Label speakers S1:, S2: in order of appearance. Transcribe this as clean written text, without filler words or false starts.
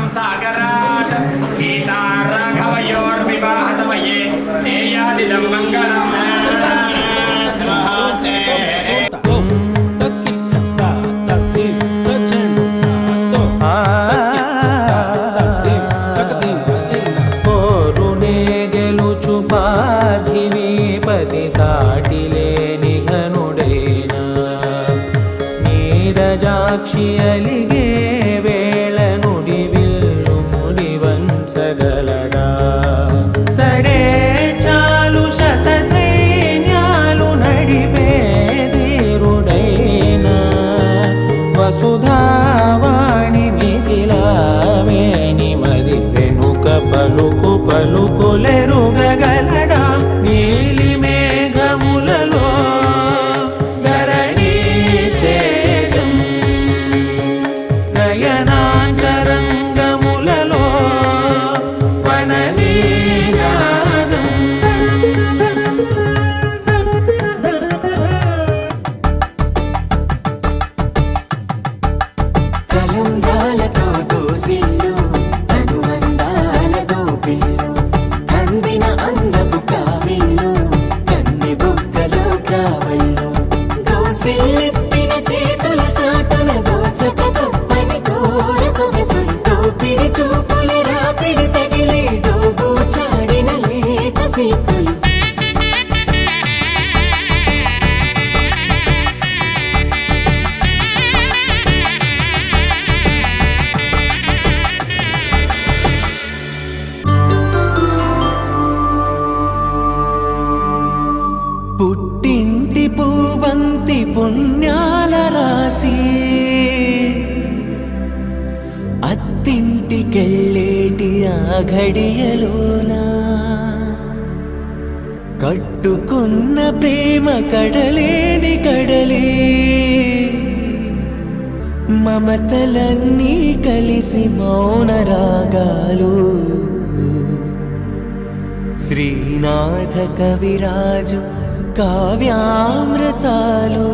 S1: सागरात् सीताराघवयोर्विवाहसमये नेयादिदं मङ्गलम्
S2: సాటిలేని ఘనుడైనా నీరజాక్షి అలిగే వేళ నుడి విల్లు ముడి వంచగలడా సరే చాలు శత సైన్యాలు నడిపే ధీరుడైనా వసుధావాణి మిథిలావేణి మది వెనుక పలుకు పలుకులెరుగగలడా నీలి మేఘములలో ధరణి తేజం నయనాంతరంగములలో వననీనాదం
S3: కలంబ్రాలతో దోసిల్లు అనుబంధాలతో పిల్లు అందిన అందపు కావిళ్ళు కన్నె బుగ్గలో గ్రావళ్ళు దోసిల్లెత్తిన చేతుల చాటున దోచక తప్పని దూర సొగసులు దోపిడి చూపుల రాపిడి తగిలి దోబూచాడిన లేత సీపులు పుట్టింటి పూవంతి పుణ్యాల రాసి అత్తింటికెళ్ళేటి ఆ ఘడియలోనా కట్టుకున్న ప్రేమ కడలేని కడలే మమతలన్నీ కలిసి మౌన రాగాలు శ్రీనాథ కవిరాజు కావ్యామృతాలు